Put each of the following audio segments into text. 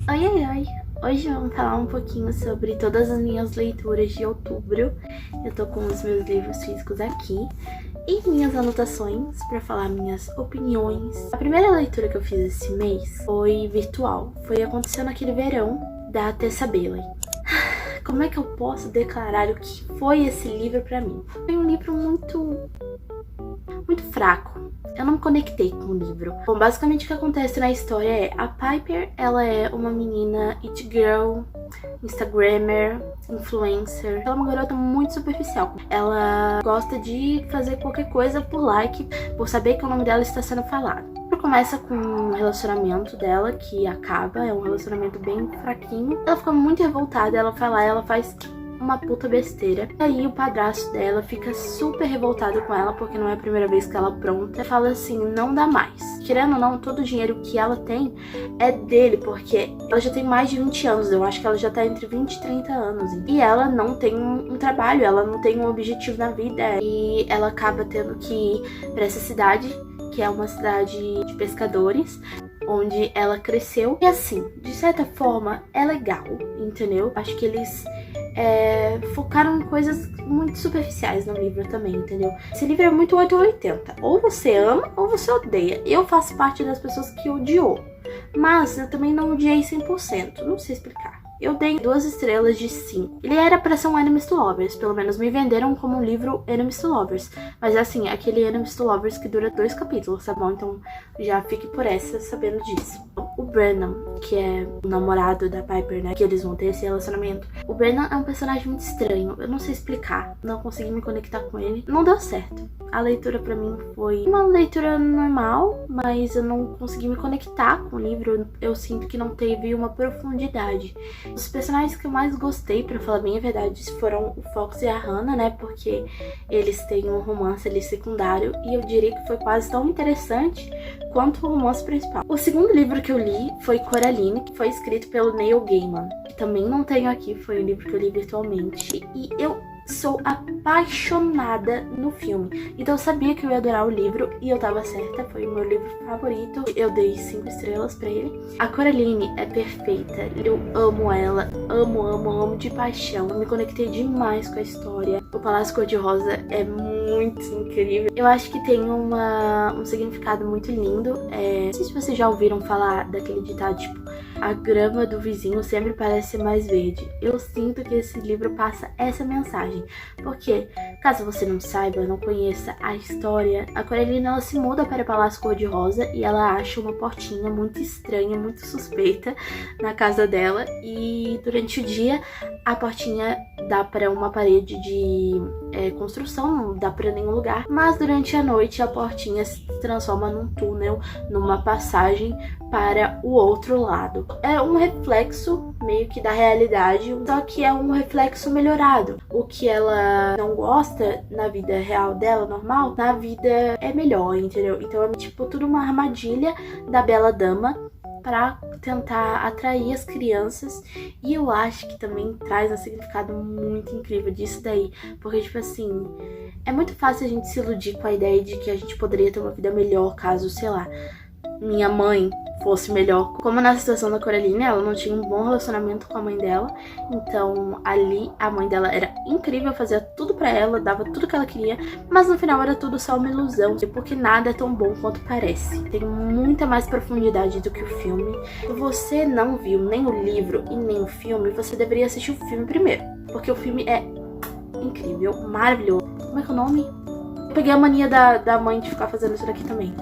Oi, oi, oi! Hoje vamos falar um pouquinho sobre todas as minhas leituras de outubro. Eu tô com os meus livros físicos aqui e minhas anotações para falar minhas opiniões. A primeira leitura que eu fiz esse mês foi virtual. Aconteceu naquele verão da Tessa Bailey. Como é que eu posso declarar o que foi esse livro pra mim? Foi um livro muito fraco. Eu não me conectei com o livro. Bom, basicamente o que acontece na história é a Piper, ela é uma menina it girl, instagrammer, influencer. Ela é uma garota muito superficial. Ela gosta de fazer qualquer coisa por like, por saber que o nome dela está sendo falado. Começa com um relacionamento dela que acaba, é um relacionamento bem fraquinho. Ela fica muito revoltada, ela vai lá, ela faz uma puta besteira. E aí o padrasto dela fica super revoltado com ela, porque não é a primeira vez que ela apronta. E fala assim, não dá mais. Querendo ou não, todo o dinheiro que ela tem é dele, porque ela já tem mais de 20 anos. Eu acho que ela já tá entre 20 e 30 anos. E ela não tem um trabalho, ela não tem um objetivo na vida. E ela acaba tendo que ir pra essa cidade, que é uma cidade de pescadores, onde ela cresceu. E assim, de certa forma, é legal, entendeu? Acho que eles focaram em coisas muito superficiais no livro também, entendeu? Esse livro é muito 880. Ou você ama, ou você odeia. Eu faço parte das pessoas que odiou. Mas eu também não odiei 100%. Não sei explicar. Eu dei 2 estrelas de 5. Ele era pra ser um Enemies to Lovers, pelo menos me venderam como um livro Enemies to Lovers. Mas assim, aquele Enemies to Lovers que dura 2 capítulos, tá bom? Então já fique por essa sabendo disso. O Brennan, que é o namorado da Piper, né? Que eles vão ter esse relacionamento. O Brennan é um personagem muito estranho, eu não sei explicar. Não consegui me conectar com ele. Não deu certo. A leitura pra mim foi uma leitura normal, mas eu não consegui me conectar com o livro. Eu sinto que não teve uma profundidade. Os personagens que eu mais gostei, pra falar bem a verdade, foram o Fox e a Hannah, né? Porque eles têm um romance ali secundário e eu diria que foi quase tão interessante quanto o romance principal. O segundo livro que eu li foi Coraline, que foi escrito pelo Neil Gaiman, que também não tenho aqui, foi um livro que eu li virtualmente. E eu sou apaixonada no filme. Então eu sabia que eu ia adorar o livro e eu tava certa, foi o meu livro favorito. Eu dei 5 estrelas pra ele. A Coraline é perfeita, eu amo ela, amo de paixão. Eu me conectei demais com a história. O Palácio Cor-de-Rosa é muito incrível. Eu acho que tem um significado muito lindo. Não sei se vocês já ouviram falar daquele ditado, tipo, a grama do vizinho sempre parece mais verde. Eu sinto que esse livro passa essa mensagem. Porque, caso você não saiba, não conheça a história, a Coraline, ela se muda para o Palácio Cor-de-Rosa e ela acha uma portinha muito estranha, muito suspeita na casa dela. E durante o dia, a portinha dá para uma parede de construção, não dá para nenhum lugar. Mas durante a noite, a portinha se transforma num túnel, numa passagem para o outro lado. É um reflexo meio que da realidade, só que é um reflexo melhorado. O que ela não gosta na vida real dela, normal, na vida é melhor, entendeu? Então é tipo tudo uma armadilha da bela dama para tentar atrair as crianças. E eu acho que também traz um significado muito incrível disso daí, porque tipo assim, é muito fácil a gente se iludir com a ideia de que a gente poderia ter uma vida melhor caso, sei lá, minha mãe fosse melhor. Como na situação da Coraline, ela não tinha um bom relacionamento com a mãe dela, então ali a mãe dela era incrível, fazia tudo pra ela, dava tudo que ela queria, mas no final era tudo só uma ilusão, porque nada é tão bom quanto parece. Tem muita mais profundidade do que o filme. Se você não viu nem o livro e nem o filme, você deveria assistir o filme primeiro, porque o filme é incrível, maravilhoso. Como é que é o nome? Eu peguei a mania da mãe de ficar fazendo isso daqui também.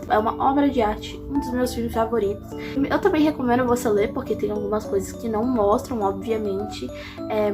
É uma obra de arte, um dos meus filmes favoritos. Eu também recomendo você ler, porque tem algumas coisas que não mostram, obviamente,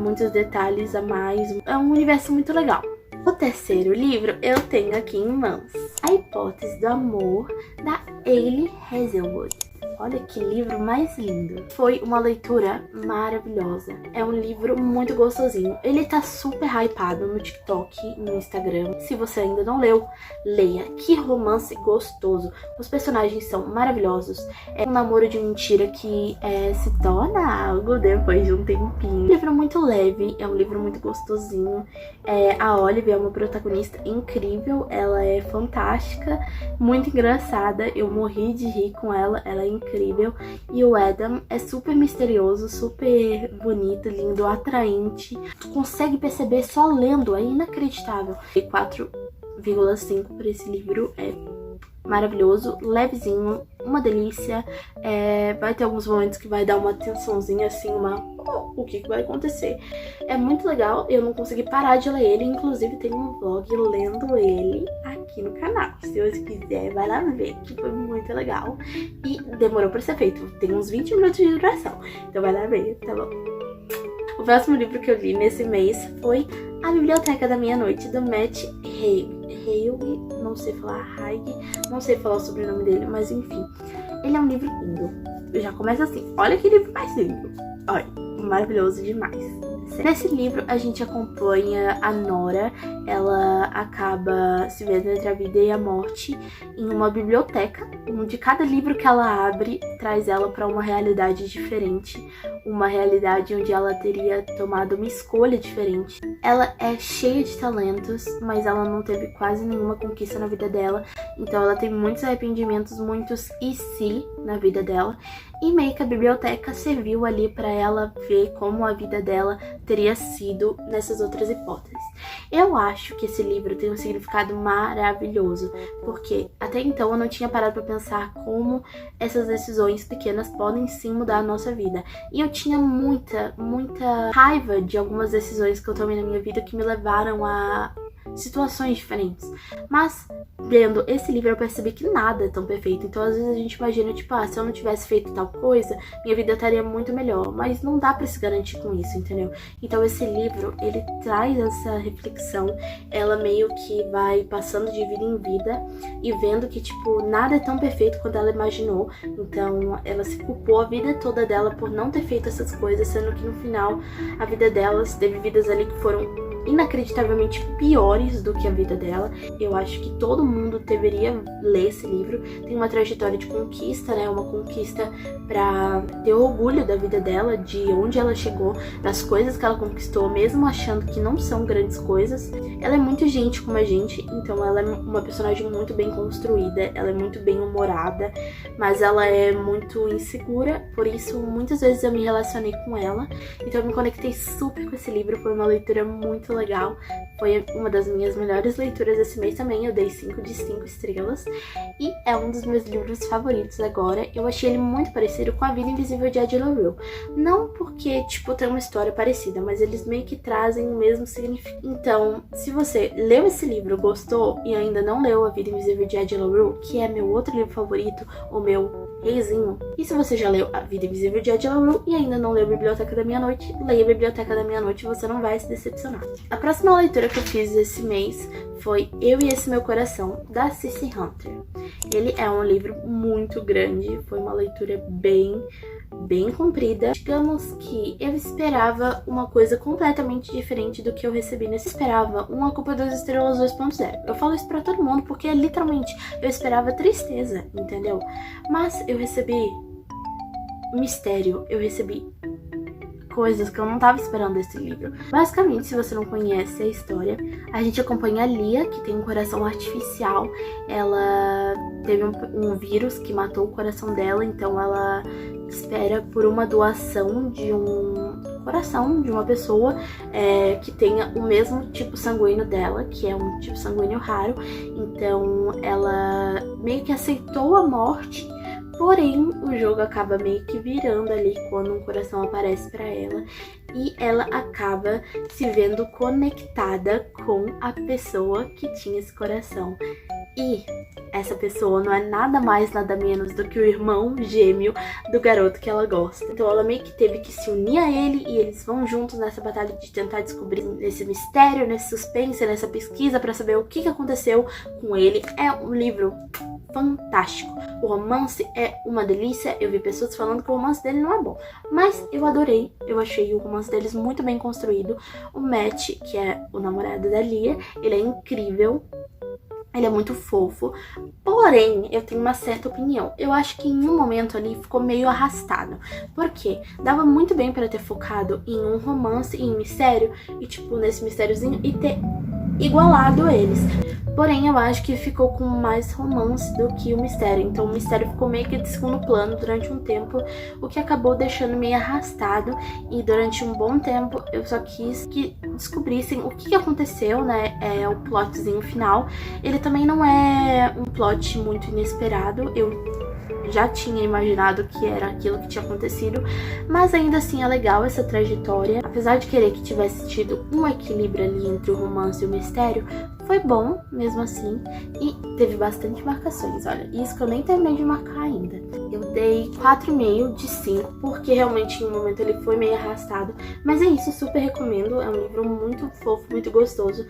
muitos detalhes a mais. É um universo muito legal. O terceiro livro eu tenho aqui em mãos. A Hipótese do Amor, da Hailey Hazelwood. Olha que livro mais lindo. Foi uma leitura maravilhosa. É um livro muito gostosinho. Ele tá super hypado no TikTok, no Instagram. Se você ainda não leu, leia. Que romance gostoso. Os personagens são maravilhosos. É um namoro de mentira que se torna algo depois de um tempinho. Um livro muito leve, é um livro muito gostosinho. A Olive é uma protagonista incrível. Ela é fantástica, muito engraçada. Eu morri de rir com ela. Ela é incrível. incrível. E o Adam é super misterioso, super bonito, lindo, atraente. Tu consegue perceber só lendo, é inacreditável. E 4,5 por esse livro, é maravilhoso, levezinho, uma delícia. Vai ter alguns momentos que vai dar uma tensãozinha assim, o que vai acontecer. É muito legal, eu não consegui parar de ler ele, inclusive tem um vlog lendo ele aqui no canal. Se você quiser, vai lá ver, que foi muito legal. E demorou pra ser feito, tem uns 20 minutos de duração, então vai lá ver, tá bom? O próximo livro que eu li nesse mês foi A Biblioteca da Meia-Noite, do Matt Haig, não sei falar Haig, não sei falar o sobrenome dele, mas enfim. Ele é um livro lindo. Já começa assim, olha que livro mais lindo. Olha, maravilhoso demais. Nesse livro a gente acompanha a Nora, ela acaba se vendo entre a vida e a morte em uma biblioteca, onde cada livro que ela abre traz ela para uma realidade diferente, uma realidade onde ela teria tomado uma escolha diferente. Ela é cheia de talentos, mas ela não teve quase nenhuma conquista na vida dela, então ela tem muitos arrependimentos, muitos e se na vida dela. E meio que a biblioteca serviu ali para ela ver como a vida dela teria sido nessas outras hipóteses. Eu acho que esse livro tem um significado maravilhoso, porque até então eu não tinha parado para pensar como essas decisões pequenas podem sim mudar a nossa vida. E eu tinha muita raiva de algumas decisões que eu tomei na minha vida que me levaram a situações diferentes. Mas, lendo esse livro, eu percebi que nada é tão perfeito. Então, às vezes a gente imagina, tipo, se eu não tivesse feito tal coisa, minha vida estaria muito melhor. Mas não dá pra se garantir com isso, entendeu? Então, esse livro, ele traz essa reflexão. Ela meio que vai passando de vida em vida e vendo que, tipo, nada é tão perfeito quanto ela imaginou. Então, ela se culpou a vida toda dela por não ter feito essas coisas, sendo que no final, a vida delas teve vidas ali que foram inacreditavelmente piores do que a vida dela. Eu acho que todo mundo deveria ler esse livro. Tem uma trajetória de conquista, né? Uma conquista pra ter orgulho da vida dela, de onde ela chegou, das coisas que ela conquistou, mesmo achando que não são grandes coisas. Ela é muito gente como a gente, então ela é uma personagem muito bem construída, ela é muito bem humorada, mas ela é muito insegura, por isso muitas vezes eu me relacionei com ela. Então eu me conectei super com esse livro, foi uma leitura muito legal, foi uma das minhas melhores leituras esse mês também, eu dei 5 de 5 estrelas e é um dos meus livros favoritos agora. Eu achei ele muito parecido com A Vida Invisível de Ed La Rue, não porque, tipo, tem uma história parecida, mas eles meio que trazem o mesmo significado. Então, se você leu esse livro, gostou e ainda não leu A Vida Invisível de Ed La Rue, que é meu outro livro favorito, o meu reizinho, e se você já leu A Vida Invisível de Ed La Rue e ainda não leu Biblioteca da Meia-Noite, leia Biblioteca da Meia-Noite, você não vai se decepcionar. A próxima leitura que eu fiz esse mês foi Eu e Esse Meu Coração, da Cici Hunter. Ele é um livro muito grande, foi uma leitura bem comprida. Digamos que eu esperava uma coisa completamente diferente do que eu recebi nesse. Eu esperava uma Culpa das Estrelas 2.0. Eu falo isso pra todo mundo porque literalmente eu esperava tristeza, entendeu? Mas eu recebi mistério, eu recebi coisas que eu não tava esperando desse livro. Basicamente, se você não conhece a história, a gente acompanha a Lia, que tem um coração artificial. Ela teve um vírus que matou o coração dela, então ela espera por uma doação de um coração de uma pessoa que tenha o mesmo tipo sanguíneo dela, que é um tipo sanguíneo raro. Então ela meio que aceitou a morte. Porém, o jogo acaba meio que virando ali quando um coração aparece pra ela e ela acaba se vendo conectada com a pessoa que tinha esse coração. E essa pessoa não é nada mais, nada menos do que o irmão gêmeo do garoto que ela gosta. Então ela meio que teve que se unir a ele e eles vão juntos nessa batalha de tentar descobrir esse mistério, nesse suspense, nessa pesquisa pra saber o que aconteceu com ele. É um livro fantástico. O romance é uma delícia. Eu vi pessoas falando que o romance dele não é bom, mas eu adorei. Eu achei o romance deles muito bem construído. O Matt, que é o namorado da Lia, ele é incrível. Ele é muito fofo, porém, eu tenho uma certa opinião. Eu acho que em um momento ali ficou meio arrastado. Por quê? Dava muito bem pra ter focado em um romance, em um mistério, e tipo, nesse mistériozinho, e ter igualado eles. Porém, eu acho que ficou com mais romance do que o mistério. Então, o mistério ficou meio que de segundo plano durante um tempo, o que acabou deixando meio arrastado. E durante um bom tempo, eu só quis que descobrissem o que aconteceu, né? O plotzinho final. Ele também não é um plot muito inesperado. Eu já tinha imaginado que era aquilo que tinha acontecido, mas ainda assim é legal essa trajetória. Apesar de querer que tivesse tido um equilíbrio ali entre o romance e o mistério, foi bom mesmo assim, e teve bastante marcações. Olha, isso que eu nem terminei de marcar ainda. Eu dei 4,5 de 5, porque realmente em um momento ele foi meio arrastado, mas é isso, super recomendo. É um livro muito fofo, muito gostoso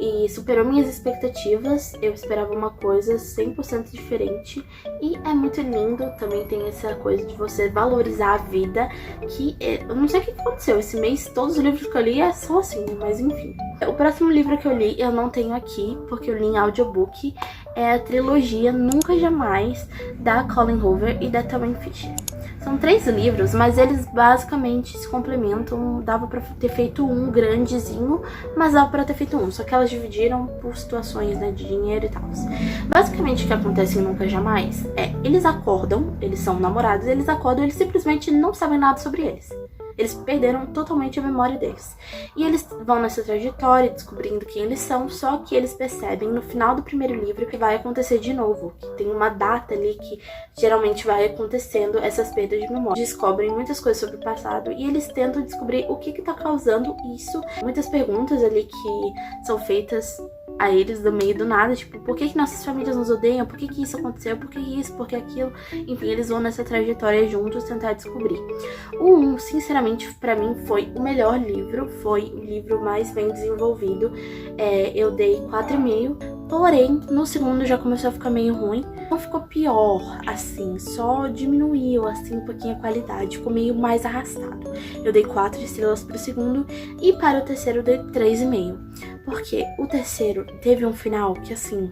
e superou minhas expectativas. Eu esperava uma coisa 100% diferente e é muito lindo. Também tem essa coisa de você valorizar a vida, que eu não sei o que aconteceu esse mês, todos os livros que eu li é só assim, mas enfim. O próximo livro que eu li eu não tenho aqui, porque eu li em audiobook, é a trilogia Nunca Jamais, da Colleen Hoover e da Tamara Fisher. São 3 livros, mas eles basicamente se complementam. Dava pra ter feito um grandezinho, mas dava pra ter feito um. Só que elas dividiram por situações, né, de dinheiro e tal. Basicamente o que acontece em Nunca Jamais eles acordam, eles são namorados, eles acordam, eles simplesmente não sabem nada sobre eles. Eles perderam totalmente a memória deles. E eles vão nessa trajetória, descobrindo quem eles são, só que eles percebem no final do primeiro livro que vai acontecer de novo, que tem uma data ali que geralmente vai acontecendo essas perdas de memória. Descobrem muitas coisas sobre o passado e eles tentam descobrir o que tá causando isso. Muitas perguntas ali que são feitas a eles do meio do nada, tipo, por que nossas famílias nos odeiam? Por que isso aconteceu? Por que isso? Por que aquilo? Enfim, eles vão nessa trajetória juntos tentar descobrir. O 1, sinceramente, pra mim foi o melhor livro, foi o livro mais bem desenvolvido. Eu dei 4,5, porém, no segundo já começou a ficar meio ruim. Não ficou pior, assim, só diminuiu, assim, um pouquinho a qualidade, ficou meio mais arrastado. Eu dei 4 estrelas pro segundo e para o terceiro eu dei 3,5. Porque o terceiro teve um final que, assim,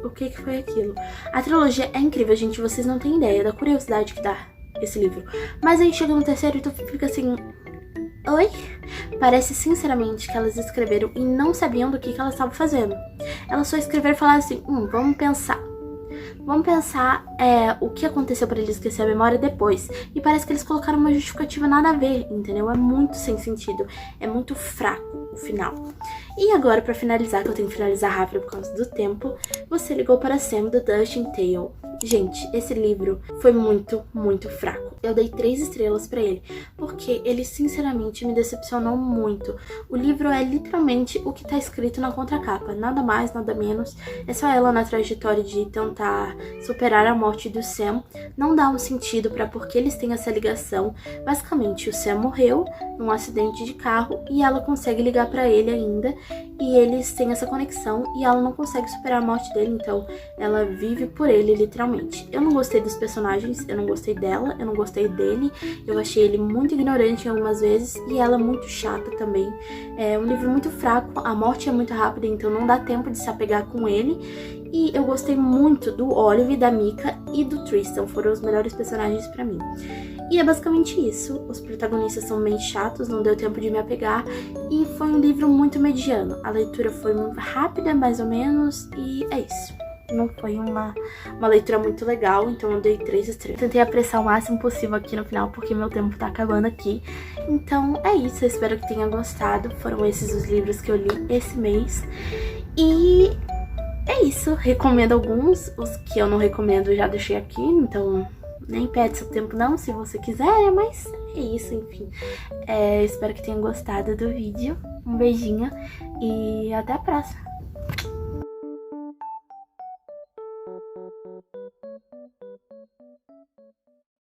o que foi aquilo? A trilogia é incrível, gente, vocês não têm ideia da curiosidade que dá esse livro. Mas aí chega no terceiro e tu fica assim, oi? Parece sinceramente que elas escreveram e não sabiam do que elas estavam fazendo. Elas só escreveram e falaram assim, vamos pensar. Vamos pensar o que aconteceu pra eles esquecer a memória depois. E parece que eles colocaram uma justificativa nada a ver, entendeu? É muito sem sentido. É muito fraco o final. E agora, pra finalizar, que eu tenho que finalizar rápido por causa do tempo, Você Ligou para Sam, do Dustin Tale. Gente, esse livro foi muito, muito fraco. Eu dei 3 estrelas pra ele, porque ele sinceramente me decepcionou muito. O livro é literalmente o que tá escrito na contracapa, nada mais, nada menos. É só ela na trajetória de tentar superar a morte do Sam. Não dá um sentido pra por que eles têm essa ligação. Basicamente, o Sam morreu num acidente de carro e ela consegue ligar pra ele ainda. E eles têm essa conexão e ela não consegue superar a morte dele, então ela vive por ele, literalmente. Eu não gostei dos personagens, eu não gostei dela, eu não gostei dele. Eu achei ele muito ignorante algumas vezes e ela muito chata também. É um livro muito fraco, a morte é muito rápida, então não dá tempo de se apegar com ele. E eu gostei muito do Olive, da Mika e do Tristan, foram os melhores personagens pra mim. E é basicamente isso, os protagonistas são bem chatos, não deu tempo de me apegar, e foi um livro muito mediano. A leitura foi muito rápida, mais ou menos, e é isso. Não foi uma leitura muito legal, então eu dei 3 estrelas. Tentei apressar o máximo possível aqui no final, porque meu tempo tá acabando aqui. Então é isso, eu espero que tenha gostado. Foram esses os livros que eu li esse mês. E é isso, recomendo alguns, os que eu não recomendo eu já deixei aqui, então nem perde seu tempo não, se você quiser, mas é isso, enfim. Espero que tenham gostado do vídeo, um beijinho e até a próxima.